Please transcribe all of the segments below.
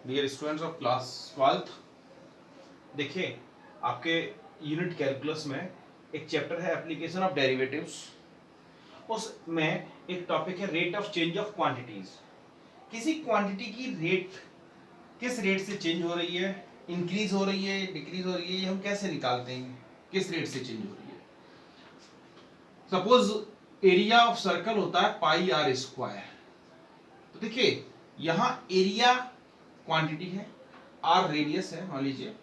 Dear students of class 12th, देखिए आपके unit calculus में एक चैप्टर है एप्लीकेशन ऑफ डेरिवेटिव्स। उसमें एक टॉपिक है rate of change of quantities. किसी क्वांटिटी की रेट किस रेट से चेंज हो रही है, इंक्रीज हो रही है, डिक्रीज हो रही है, ये हम कैसे निकालते हैं, किस रेट से चेंज हो रही है। सपोज एरिया ऑफ सर्कल होता है पाई आर स्क्वायर। तो देखिए यहां एरिया क्वांटिटी है, आर रेडियस है, मान लीजिए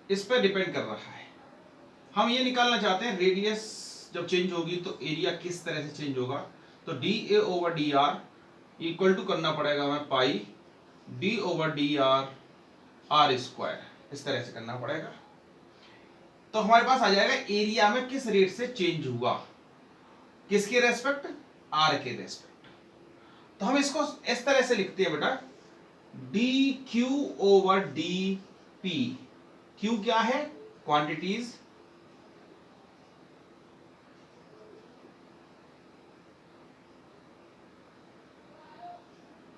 इस पर डिपेंड कर रहा है। हम ये निकालना चाहते हैं रेडियस जब चेंज होगी तो एरिया किस तरह से चेंज होगा। तो D A over D R equal to करना पड़ेगा हमें pi D over D R R square, इस तरह से करना पड़ेगा। तो हमारे पास आ जाएगा एरिया में किस रेट से चेंज हुआ, किसके रेस्पेक्ट, आर के रेस्पेक्ट। तो हम इसको इस तरह से लिखते हैं बेटा, D Q over D P. Q क्या है, क्वांटिटीज,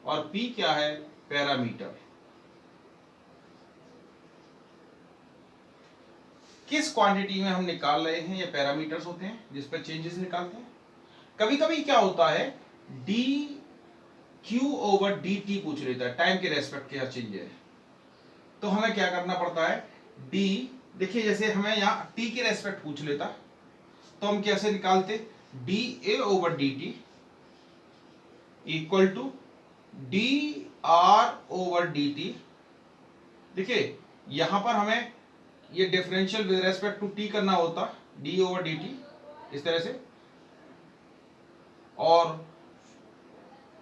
और पी क्या है, पैरामीटर। किस क्वांटिटी में हम निकाल रहे हैं, ये पैरामीटर्स होते हैं जिस पर चेंजेस निकालते हैं। कभी कभी क्या होता है, D Q over D T पूछ लेता है, टाइम के रेस्पेक्ट क्या चेंज है। तो हमें क्या करना पड़ता है, डी, देखिए जैसे हमें यहाँ टी के रेस्पेक्ट पूछ लेता तो हम कैसे निकालते, D A over D T equal to D are over D T. देखिए यहां पर हमें ये differential with respect to T करना होता, डी ओवर डी टी इस तरह से, और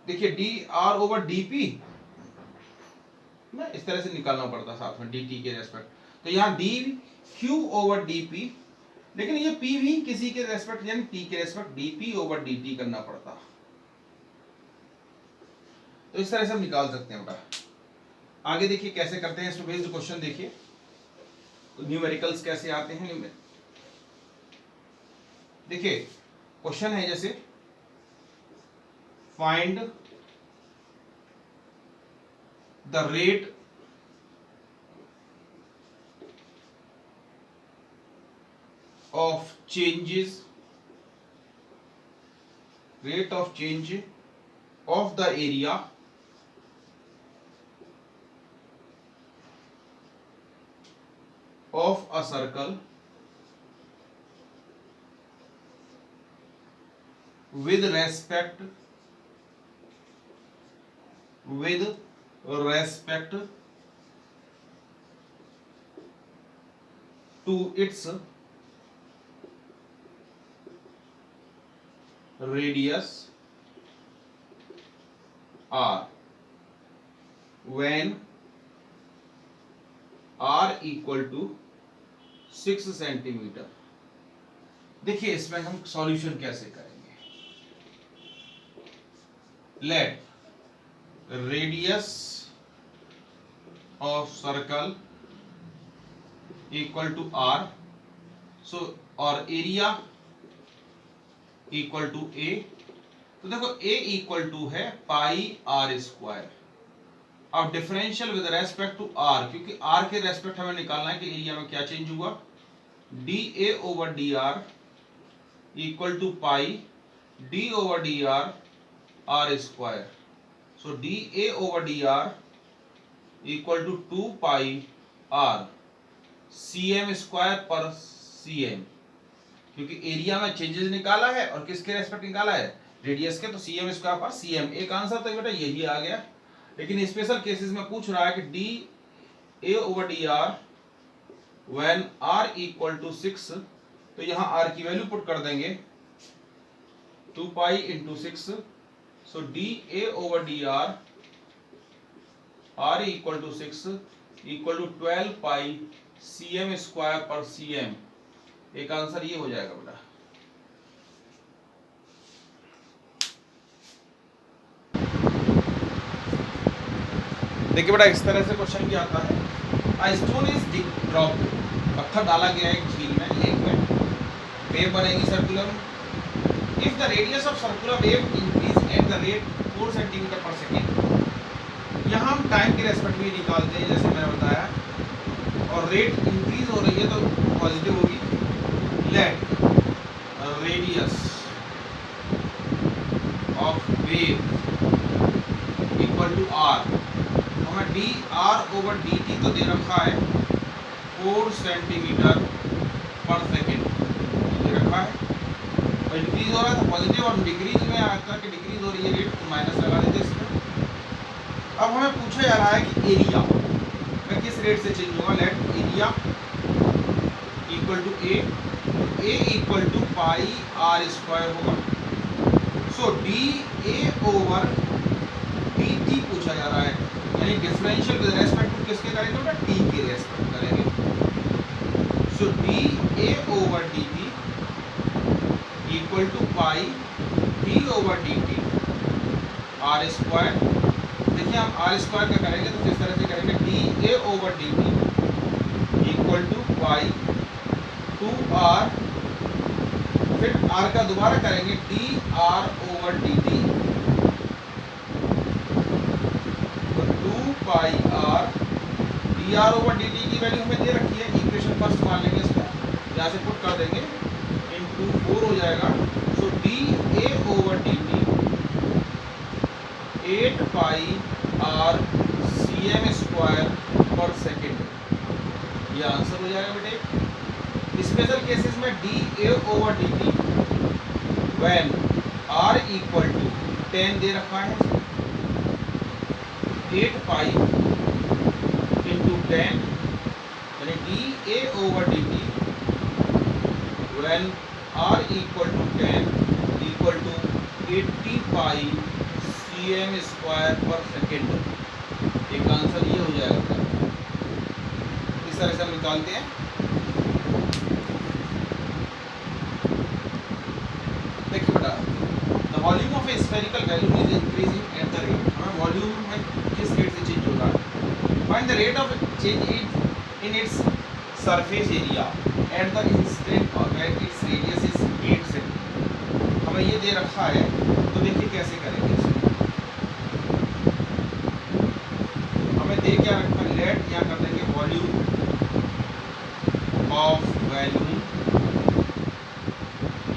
देखिए D are over D P इस तरह से निकालना पड़ता साथ में डी टी के रेस्पेक्ट। तो यहाँ D Q over D P, लेकिन ये पी भी किसी के रेस्पेक्ट यानी टी के respect D P over D T करना पड़ता। तो इस तरह से हम निकाल सकते हैं बेटा। आगे देखिए कैसे करते हैं, इसमें बेस्ड क्वेश्चन देखिए न्यूमेरिकल्स कैसे आते हैं। देखिए क्वेश्चन है जैसे find the rate of changes, rate of change of the area of a circle with respect to its radius r when r equal to 6 centimetre. देखिए इसमें हम सॉल्यूशन कैसे करेंगे। Let radius of circle equal to are, so और area equal to ए। तो देखो ए equal to है pi are square. अब differential with respect to R, क्योंकि आर के रेस्पेक्ट हमें निकालना है कि एरिया में क्या चेंज हुआ। D A over D R equal to pi D over D R R square. So D A over D R equal to 2 pi R C M square पर C M, क्योंकि area में changes निकाला है और किसके respect निकाला है, radius के। तो सी एम स्क्वायर पर सी एम, एक आंसर तो बेटा यही आ गया। लेकिन स्पेशल केसेस में पूछ रहा है कि D A over D R when are equal to 6, तो यहां आर की वैल्यू पुट कर देंगे 2 pi into 6। So D A over D R R equal to 6 equal to 12 pi C M square पर सी एम। एक answer ये हो जाएगा बेटा। देखिए बेटा इस तरह से क्वेश्चन क्या आता है। A stone is dropped, पत्थर डाला गया है झील में, लेक में, वेव बनेगी circular. If the radius of circular wave increase at the rate 4 cm per second, यहाँ हम टाइम के रेस्पेक्ट में निकालते हैं जैसे मैंने बताया, और रेट इंक्रीज हो रही है तो पॉजिटिव होगी। Let radius of wave equal to R, हमें D are over D T तो दे रखा है 4 सेंटीमीटर पर सेकेंड दे रखा है, और इंक्रीज हो रहा है तो पॉजिटिव, और डिक्रीज में आकर के डिक्रीज हो रही है रेट तो माइनस लगा देते हैं इसमें। अब हमें पूछा जा रहा है कि एरिया में किस रेट से चेंज होगा। Let area equal to a equal to pi are square होगा। So D A over D t पूछा जा रहा है, यानी डिफरेंशियल विद रेस्पेक्ट टू किसके करेंगे बेटा, टी के रेस्पेक्ट करेंगे। So D A over D T equal to pi D over D t r square. देखिए हम आर स्क्वायर का करेंगे तो किस तरह से करेंगे, d A over D T equal to pi 2 r, फिर आर का दोबारा करेंगे d are over D T, तो 2 pi r d are over D T की वैल्यू हमें दे रखी है, इक्वेशन फर्स्ट मान लेंगे इसको, यहाँ से पुट कर देंगे, इनटू 4 हो जाएगा। So D A over D t 8 pi R C M square पर सेकेंड, ये आंसर हो जाएगा बेटे। स्पेशल केसेस में d A over D T when are equal to 10 दे रखा है, 8 पाई इंटू 10, यानी d A over D T when are equal to 10 equal to 80 pi C M square पर सेकेंड। एक आंसर ये हो जाएगा। इस तरह से हम निकालते हैं। देखिए बेटा, the volume of a spherical balloon is increasing at the rate, हमें वॉल्यूम में किस रेट से चेंज होगा, find the rate of change in its surface area at the instant और where its radius is 8 centimetre. हमें ये दे रखा है, तो देखिए कैसे करेंगे इसको। हमें दे क्या रखा है, लेट क्या कर देंगे, volume of balloon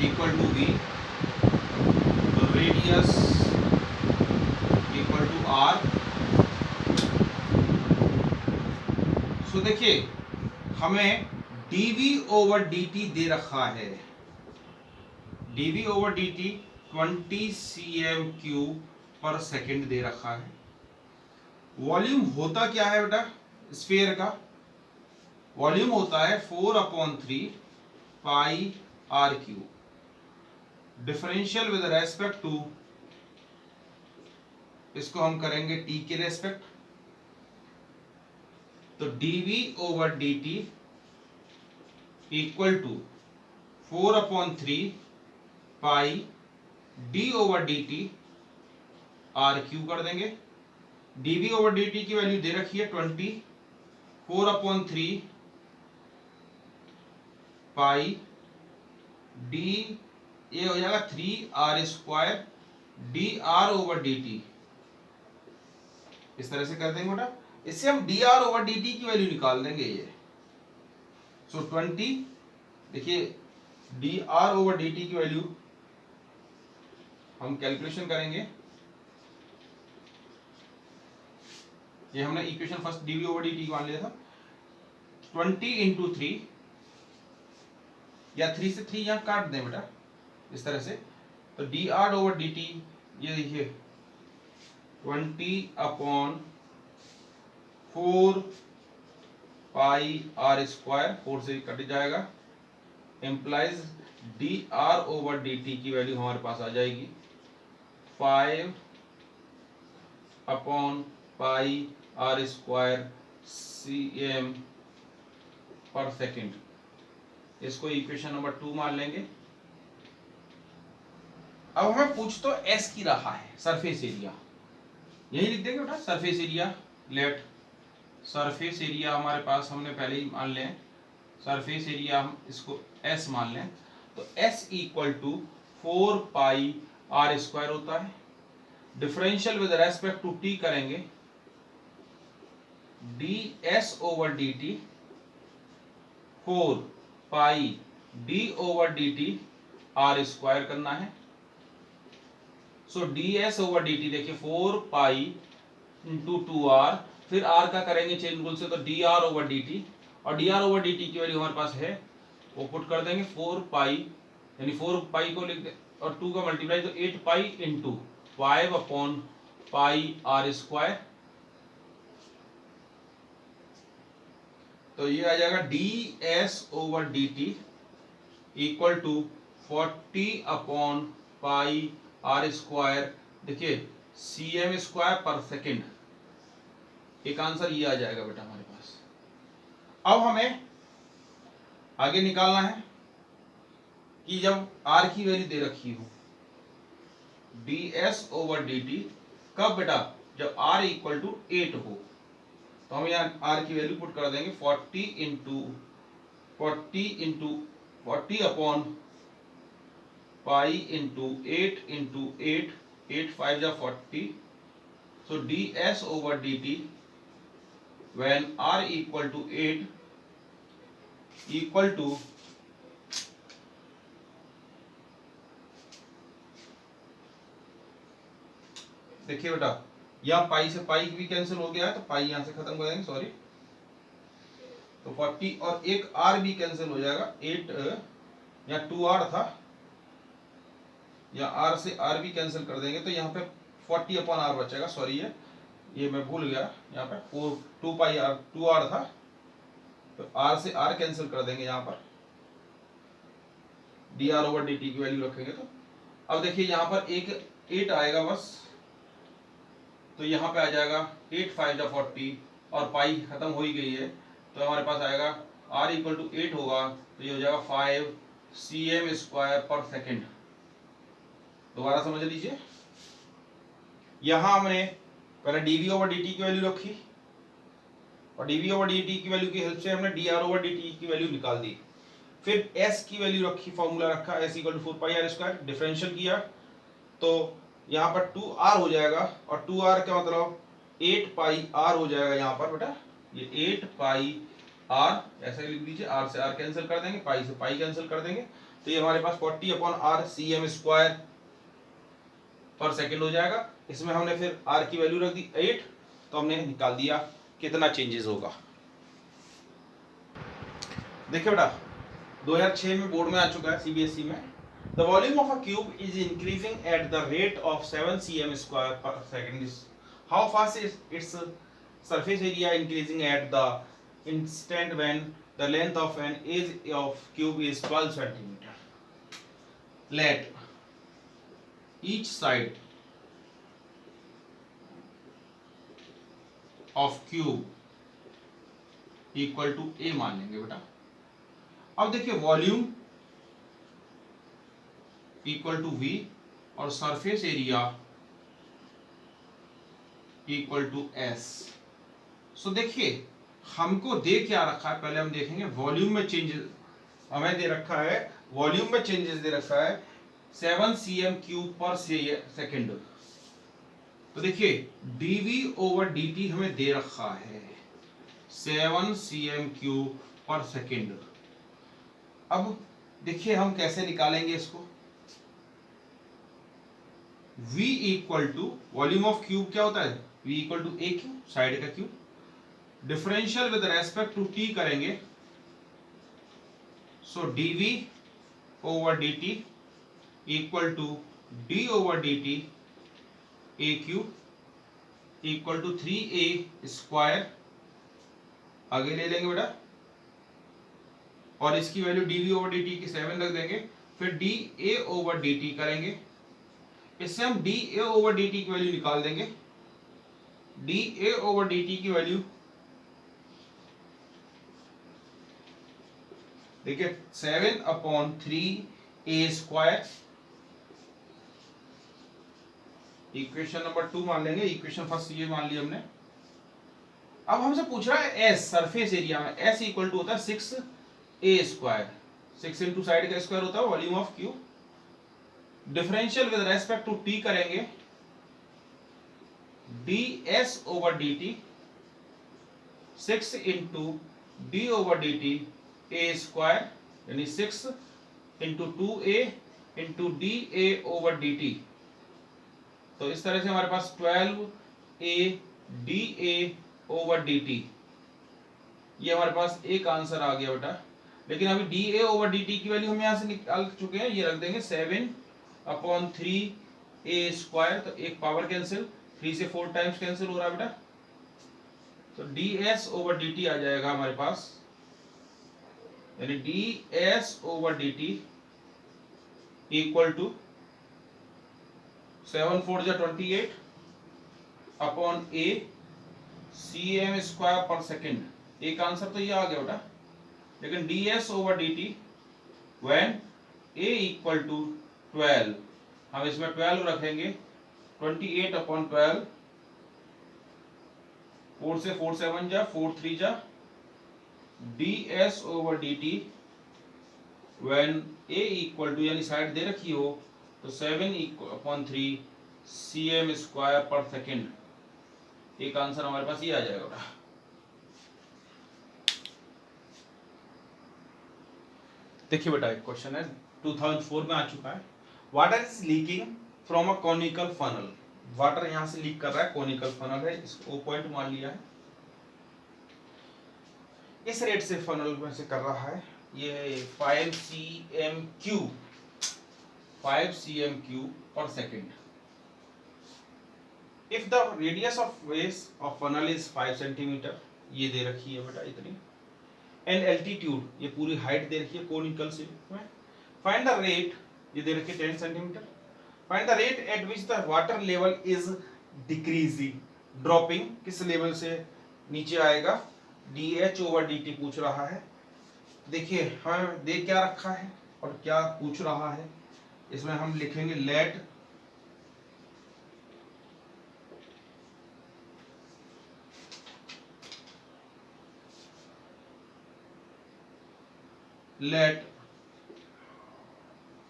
equal to v, radius equal to are. So देखिए हमें dv ओवर dt दे रखा है, dv ओवर dt 20 cm³ पर सेकेंड दे रखा है। वॉल्यूम होता क्या है बेटा, स्फीयर का वॉल्यूम होता है 4/3 pi r cube, differential with respect to, इसको हम करेंगे t के रेस्पेक्ट, तो dv over dt equal to 4/3 pi d over dt r cube कर देंगे। dv ओवर dt की वैल्यू दे रखी है 20, 4/3 पाई d, ये हो जाएगा 3r square D are over D T. इस तरह से कर देंगे बेटा, इससे हम D are over D T की वैल्यू निकाल देंगे ये। सो 20, देखिए D are over D T की वैल्यू हम कैलकुलेशन करेंगे, ये हमने equation first DV over D T मान लिया था, 20 इंटू 3, या 3 से 3 यहाँ काट दें बेटा इस तरह से, तो d are over D T ये देखिए 20/4 पाई आर स्क्वायर, 4 से कट जाएगा, implies D are over D T की वैल्यू हमारे पास आ जाएगी 5/पाई आर स्क्वायर सी एम पर सेकेंड। इसको इक्वेशन नंबर 2 मान लेंगे। अब हमें पूछ तो एस की रहा है, सरफेस एरिया, यही लिख देंगे बेटा surface area. Let surface area हमारे पास हमने पहले ही मान लें, सरफेस एरिया हम इसको एस मान लें, तो s equal to 4 pi are square होता है, differential with respect to t करेंगे d S over D t 4 pi D over D t r square करना है। So d S over D T देखिए 4 पाई इंटू 2r, फिर r का करेंगे chain rule से तो d are over D t, और d are over D T की वैल्यू हमारे पास है, वो पुट कर देंगे 4 पाई, यानी 4 पाई को लिख दे और 2 का मल्टीप्लाई तो 8 pi into 5 upon pi are square. तो ये आ जाएगा D S over D T equal to 40 upon pi are square. देखिए सी एम स्क्वायर पर सेकेंड, एक आंसर ये आ जाएगा बेटा हमारे पास। अब हमें आगे निकालना है कि जब r की वैल्यू दे रखी हो D S over D T, कब बेटा, जब r इक्वल टू 8 हो, तो हम यहाँ r की वैल्यू पुट कर देंगे 40 अपॉन पाई इंटू 8 इंटू 8, 8 5 जा 40, so d S over D t when r equal to 8 equal to देखिए बेटा यहाँ पाई से पाई भी कैंसिल हो गया है, तो पाई यहाँ से खत्म कर देंगे, सॉरी, तो 40 और एक r भी कैंसिल हो जाएगा, 8 या 2r था, या r से r भी कैंसिल कर देंगे, तो यहाँ पे 40 अपॉन r बचेगा, सॉरी ये मैं भूल गया, यहाँ पे 2 पाई r 2r था, तो r से r कैंसिल कर देंगे, यहाँ पर dr ओवर dt की वैल्यू रखेंगे। तो अब देखिए यहाँ पर एक 8 आएगा बस, तो यहाँ पे आ जाएगा 8 5 जा 40 और पाई खत्म हो ही गई है, तो हमारे पास आएगा r इक्वल टू 8 होगा, तो ये हो जाएगा 5 cm स्क्वायर पर सेकेंड। दोबारा समझ लीजिए, यहाँ हमने पहले dv ओवर dt की वैल्यू रखी, और dv ओवर dt की वैल्यू की हेल्प से हमने dr ओवर dt की वैल्यू निकाल दी, फिर s की वैल्यू रखी, फॉर्मूला रखा s equal to 4 pi are square, differential किया, तो यहाँ पर 2r हो जाएगा, और 2r का मतलब 8 पाई r हो जाएगा यहाँ पर बेटा, ये 8 पाई r ऐसे लिख दीजिए, r से r कैंसिल कर देंगे, पाई से पाई कैंसिल कर देंगे, तो ये हमारे पास 40 अपॉन r cm स्क्वायर पर सेकेंड हो जाएगा। इसमें हमने फिर r की वैल्यू रख दी 8, तो हमने निकाल दिया कितना चेंजेस होगा। देखिए बेटा 2006 में बोर्ड में आ चुका है सीबीएसई में, the volume of a cube is increasing at the rate of 7 cm square पर second, how fast is its surface area increasing at the instant when the length of an edge of cube is 12 centimetre, let each side of cube equal to a मान लेंगे बेटा। अब देखिए volume equal to v और surface area equal to s. So देखिए हमको दे क्या रखा है, पहले हम देखेंगे वॉल्यूम में चेंजेस हमें दे रखा है, वॉल्यूम में चेंजेस दे रखा है 7 cm क्यूब पर सेकेंड। तो देखिए dv ओवर dt हमें दे रखा है 7 cm क्यूब पर सेकेंड। अब देखिए हम कैसे निकालेंगे इसको, v equal to volume of cube क्या होता है, v equal to a cube, side का cube, differential with respect to t करेंगे, सो dv over dt equal to d over dt a cube equal to 3a square, आगे ले लेंगे बेटा, और इसकी वैल्यू dv ओवर dt की 7 रख देंगे, फिर dA ओवर dt करेंगे, इससे हम dA ओवर dt की वैल्यू निकाल देंगे, dA ओवर dt की वैल्यू देखिए 7 upon 3a square, equation number 2 मान लेंगे, इक्वेशन फर्स्ट ये मान ली हमने। अब हमसे पूछ रहा है s सरफेस एरिया में, s इक्वल टू होता है 6a स्क्वायर, 6 इंटू साइड का स्क्वायर होता है volume of cube, differential with respect to t करेंगे, ds over dt 6 into D over D T A square, यानी 6 इंटू 2a इंटू डी ए over D T. तो इस तरह से हमारे पास 12a डी ए ओवर डी टी, ये हमारे पास एक आंसर आ गया बेटा। लेकिन अभी D A over D T की वैल्यू हम यहाँ से निकाल चुके हैं, ये रख देंगे 7/3a स्क्वायर। तो एक पावर कैंसिल, 3 से 4 टाइम्स कैंसिल हो रहा है बेटा। तो d S over D t आ जाएगा हमारे पास, यानी d S over D T equal to 7 4 जा 28 upon a c M square पर सेकेंड। एक आंसर तो ये आ गया बेटा। लेकिन d S over D T when A equal to 12, हम इसमें 12 रखेंगे, 28 अपॉन 12, 4 से 4 7 जा 4 3 जा, D S over D T when A equal to, यानी साइड दे रखी हो तो 7/3 सी एम स्क्वायर पर सेकेंड। एक आंसर हमारे पास ये आ जाएगा बेटा। देखिए बेटा, एक क्वेश्चन है 2004 में आ चुका है। Water is leaking from a conical funnel. Water यहां से लीक कर रहा है, कॉनिकल फनल है, इसको पॉइंट मान लिया है। इस रेट से फनल में से कर रहा है, ये 5 cm³ पर second. If the radius of वेस ऑफ फनल इज 5 सेंटीमीटर, ये दे रखी है बेटा इतनी, एंड एल्टीट्यूड, ये पूरी हाइट दे रखी है कोनिकल से। फाइंड द रेट, ये दे रखी है 10 centimetre. Find the rate at which the water level is decreasing, dropping, किस लेवल से नीचे आएगा, D H over D T पूछ रहा है। देखिए हमें दे क्या रखा है और क्या पूछ रहा है, इसमें हम लिखेंगे let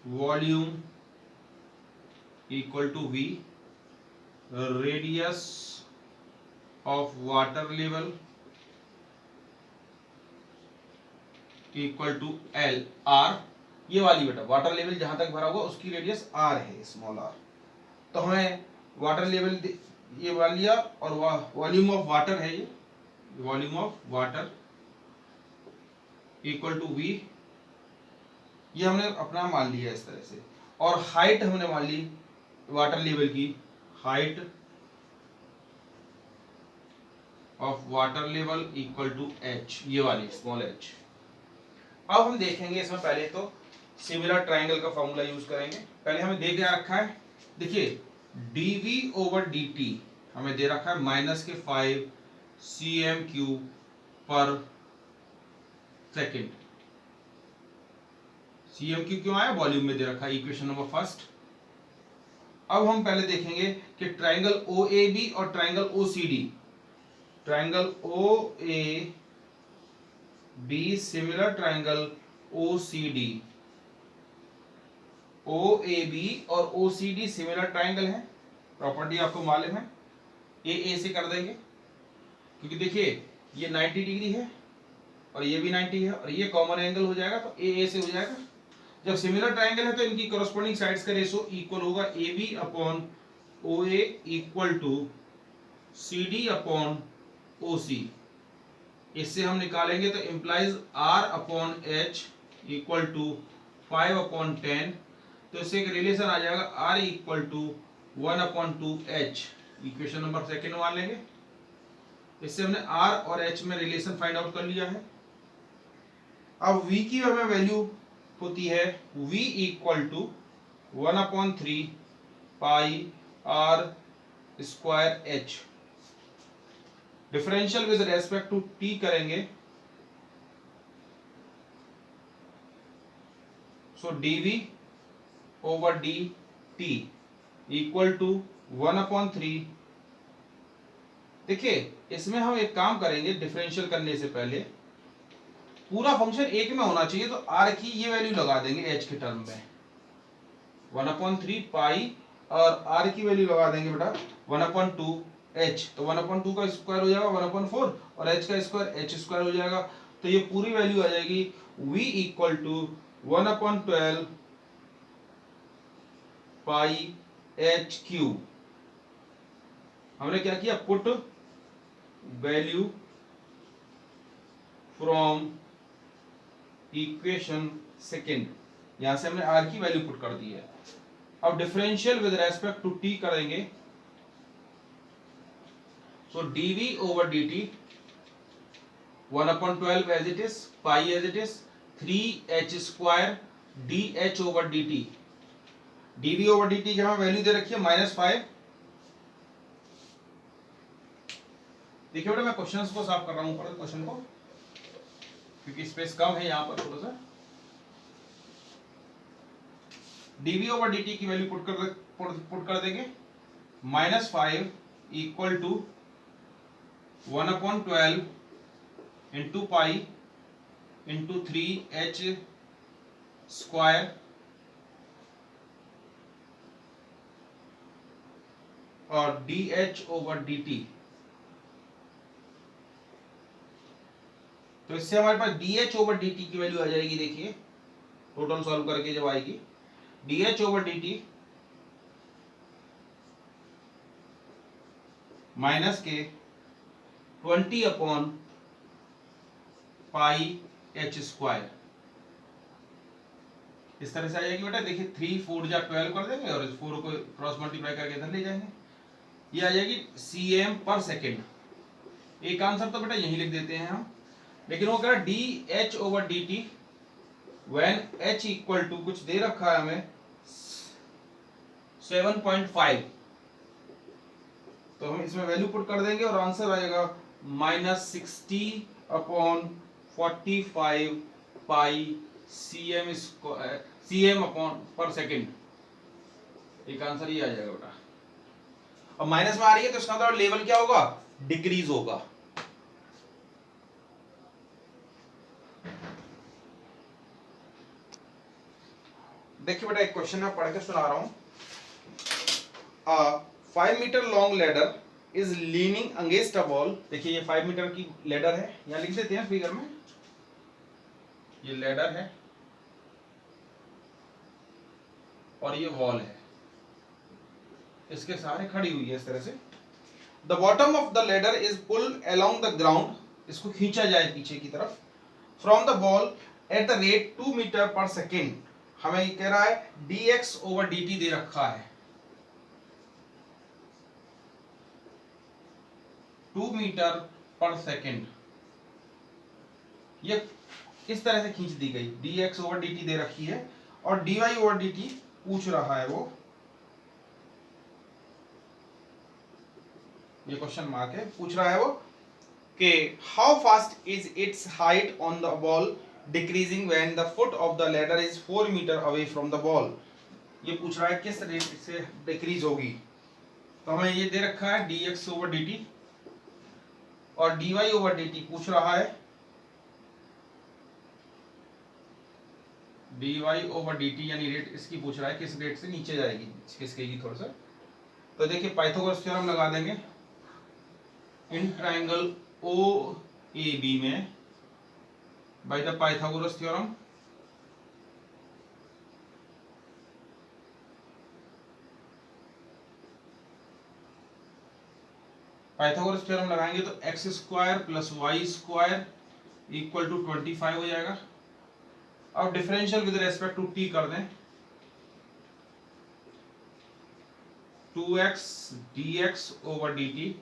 volume equal to V, radius of water level equal to L R। ये वाली बेटा वाटर लेवल जहां तक भरा हुआ उसकी रेडियस R है, स्मॉल r। तो हमें वाटर लेवल ये वाली और वॉल्यूम ऑफ वाटर है, ये volume of water equal to V, ये हमने अपना मान लिया इस तरह से। और हाइट हमने मान ली वाटर लेवल की, height of water level equal to H, ये वाली स्मॉल h। अब हम देखेंगे इसमें पहले तो सिमिलर ट्राइंगल का फॉर्मूला यूज करेंगे। पहले हमें दे क्या रखा है, देखिए dv ओवर dt हमें दे रखा है -5 cm³ पर सेकेंड। cm³ क्यों आया, वॉल्यूम में दे रखा है, इक्वेशन नंबर फर्स्ट। अब हम पहले देखेंगे कि ट्राइंगल OAB और triangle OCD, triangle OAB similar triangle OCD, OAB और OCD सिमिलर ट्राइंगल है। प्रॉपर्टी आपको मालूम है, ए से कर देंगे, क्योंकि देखिए ये 90 डिग्री है और ये भी 90 है और ये कॉमन एंगल हो जाएगा, तो ए से हो जाएगा। जब सिमिलर ट्राइंगल है तो इनकी कॉरस्पॉन्डिंग साइड्स का रेशो इक्वल होगा AB upon OA equal to CD upon OC। इससे हम निकालेंगे तो implies R upon H equal to 5/10। तो इससे एक रिलेशन आ जाएगा R equal to 1/2H, equation number second मान लेंगे। इससे हमने R और H में रिलेशन फाइंड आउट कर लिया है। अब V की हमें वैल्यू होती है V equal to 1/3 pi R square H। Differential with respect to T करेंगे, सो dV over dt equal to 1/3। देखिए इसमें हम एक काम करेंगे, डिफरेंशियल करने से पहले पूरा फंक्शन एक में होना चाहिए, तो r की ये वैल्यू लगा देंगे h के टर्म में 1/3 पाई, और r की वैल्यू लगा देंगे बेटा 1/2 h, तो 1/2 का स्क्वायर हो जाएगा 1/4 और h का स्क्वायर h स्क्वायर हो जाएगा। तो ये पूरी वैल्यू आ जाएगी v equal to 1/12 pi h cube. हमने क्या किया, put value from equation second, यहां से हमने r की वैल्यू पुट कर दी है। अब differential with respect to t करेंगे, so dv over dt 1/12 as it is, pi as it is, 3h square dh over dt, dv over dt की हमें वैल्यू दे रखी है -5। देखिए बेटा मैं क्वेश्चंस को साफ कर रहा हूं ऊपर क्वेश्चन को, क्योंकि स्पेस कम है यहां पर थोड़ा सा। dv over dt की वैल्यू पुट कर देंगे, -5 equal to 1/12 into pi into 3h square और dh ओवर dt। तो इससे हमारे पास dh ओवर dt की वैल्यू आ जाएगी, देखिए टोटल सॉल्व करके जब आएगी dh ओवर dt माइनस के 20 अपॉन पाई h स्क्वायर, इस तरह से आ जाएगी बेटा। देखिए 3 4 जा 12 कर देंगे और इस 4 को क्रॉस मल्टीप्लाई करके इधर ले जाएंगे, ये आ जाएगी cm पर सेकेंड। एक आंसर तो बेटा यही लिख देते हैं हम, लेकिन वो कह रहा dh over dt when h equal to कुछ दे रखा है हमें 7.5, तो हम इसमें वैल्यू पुट कर देंगे और आंसर आएगा -60 अपॉन 45 पाई cm अपॉन पर सेकेंड। एक आंसर ये आ जाएगा बेटा। अब माइनस में आ रही है तो इसका मतलब लेवल क्या होगा, डिक्रीज होगा। देखिए बेटा एक क्वेश्चन मैं पढ़ के सुना रहा हूं। 5 metre long ladder is leaning against a wall. देखिए ये 5 मीटर की लेडर है, यहां लिख देते हैं फिगर में, ये लेडर है और ये वॉल है, इसके सहारे खड़ी हुई है इस तरह से। The bottom of the ladder is pulled along the ground, इसको खींचा जाए पीछे की तरफ, from the wall at the rate 2 metre पर सेकेंड। हमें ये कह रहा है dx ओवर dt दे रखा है 2 मीटर पर सेकेंड, ये इस तरह से खींच दी गई, dx ओवर dt दे रखी है और dy ओवर dt पूछ रहा है वो, ये क्वेश्चन मार्क है, पूछ रहा है वो कि how fast is its height on the wall decreasing when the foot of the ladder is 4 metre away from the wall. ये पूछ रहा है किस रेट से डिक्रीज होगी। तो हमें ये दे रखा है dx ओवर dt और dy ओवर dt पूछ रहा है dy ओवर dt, यानी रेट इसकी पूछ रहा है किस रेट से नीचे जाएगी, खिसकेगी थोड़ा सा। तो देखिए पाइथागोरस थ्योरम लगा देंगे इन ट्राइंगल OAB में by the Pythagoras theorem. Pythagoras theorem लगाएंगे तो x square plus Y square equal to 25 हो जाएगा। अब differential with respect to t कर दें, 2x dx over dt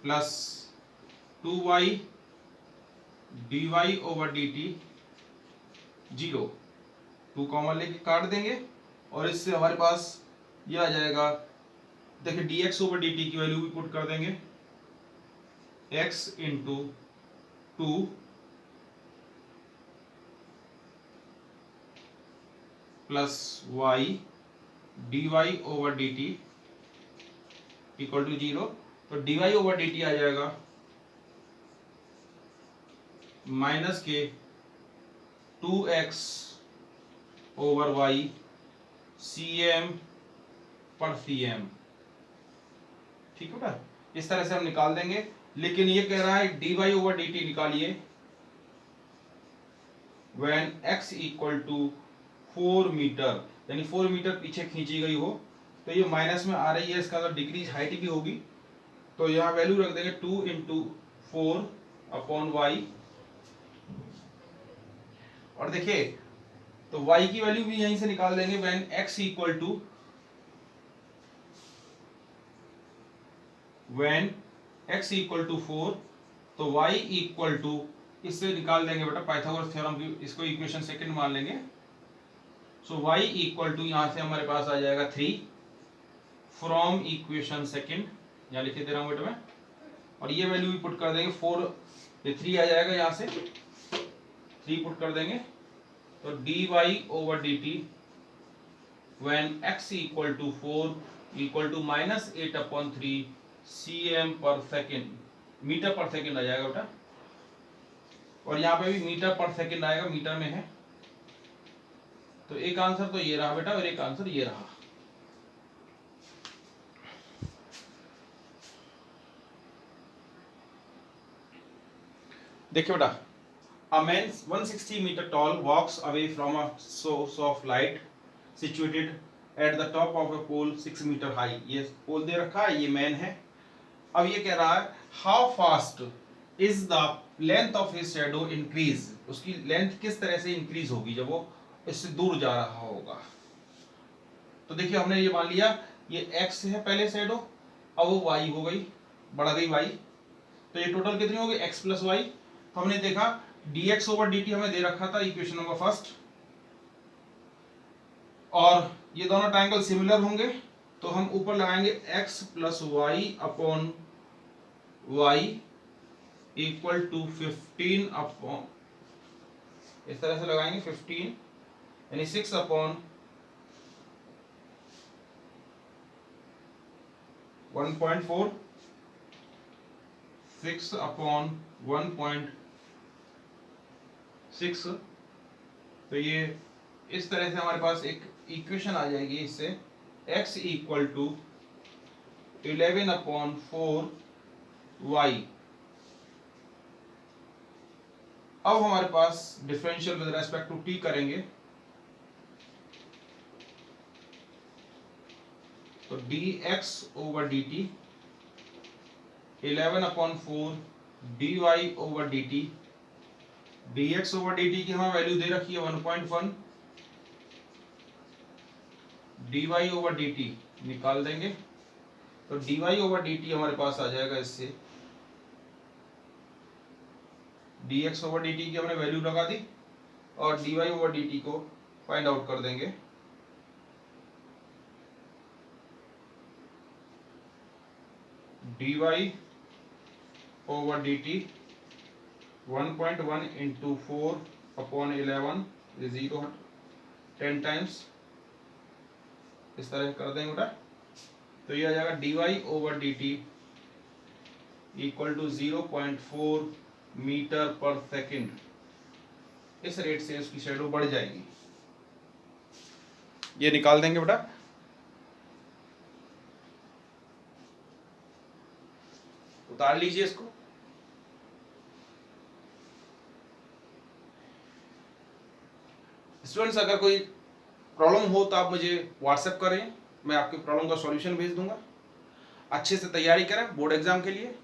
plus 2y dy over dt 0, 2 common लेके काट देंगे और इससे हमारे पास ये आ जाएगा। देखिए dx ओवर dt की वैल्यू भी पुट कर देंगे, x into 2 plus y dy over dt equal to 0। तो dy ओवर dt आ जाएगा माइनस के 2x ओवर y cm पर cm। ठीक है बेटा, इस तरह से हम निकाल देंगे। लेकिन ये कह रहा है dy ओवर dt निकालिए when x equal to 4 metre, यानी 4 मीटर पीछे खींची गई हो, तो ये माइनस में आ रही है, इसका मतलब डिक्रीज हाइट भी होगी, तो यहाँ वैल्यू रख देंगे 2 इंटू 4 अपॉन वाई। और देखिए तो y की वैल्यू भी यहीं से निकाल देंगे when x equal to, when x equal to 4, तो y इक्वल टू, इससे निकाल देंगे बेटा पाइथागोरस थ्योरम की, इसको इक्वेशन सेकंड मान लेंगे। सो y इक्वल टू यहाँ से हमारे पास आ जाएगा 3 फ्रॉम इक्वेशन सेकंड, यहाँ लिखे दे रहा हूँ बेटा मैं, और ये वैल्यू भी पुट कर देंगे 4, ये 3 आ जाएगा, यहाँ से 3 पुट कर देंगे, तो dy over dt when x equal to 4 equal to -8/3 cm per second, metre पर सेकेंड आ जाएगा बेटा। और यहाँ पे भी मीटर पर सेकेंड आएगा, मीटर में है, तो एक आंसर तो ये रहा बेटा और एक आंसर ये रहा। देखिए बेटा, a man 160 meter tall walks away from a source of light situated at the top of a pole 6 meter high। ये पोल दे रखा है, ये मैन है। अब ये कह रहा है how fast is the length of his shadow increase, उसकी लेंथ किस तरह से इंक्रीज होगी जब वो इससे दूर जा रहा होगा। तो देखिए हमने ये मान लिया ये x है पहले शैडो, अब वो y हो गई, बढ़ गई y, तो ये टोटल कितनी होगी x प्लस वाई। तो हमने देखा dx ओवर dt हमें दे रखा था इक्वेशन नंबर फर्स्ट, और ये दोनों ट्रायंगल सिमिलर होंगे, तो हम ऊपर लगाएंगे x plus Y upon y equal to 15 upon, इस तरह से लगाएंगे 15, यानी 6 अपॉन 1.4, 6 अपॉन 1.6। तो ये इस तरह से हमारे पास एक इक्वेशन आ जाएगी, इससे x इक्वल टू 11/4 y। अब हमारे पास differential with respect to t करेंगे, तो dx over dt 11/4 dy over dt, dx over dt की हमें वैल्यू दे रखी है 1.1, dy ओवर dt निकाल देंगे, तो dy ओवर dt हमारे पास आ जाएगा, इससे dx ओवर dt की हमने वैल्यू लगा दी और dy ओवर dt को फाइंड आउट कर देंगे। dy over dt 1.1 into 4 upon 11 0 10 times, इस तरह कर देंगे बेटा, तो ये आ जाएगा dy over dt equal to 0.4 metre पर सेकेंड। इस रेट से उसकी शैडो बढ़ जाएगी, ये निकाल देंगे बेटा। उतार लीजिए इसको। स्टूडेंट्स अगर कोई प्रॉब्लम हो तो आप मुझे व्हाट्सएप करें, मैं आपके प्रॉब्लम का सॉल्यूशन भेज दूंगा। अच्छे से तैयारी करें बोर्ड एग्जाम के लिए।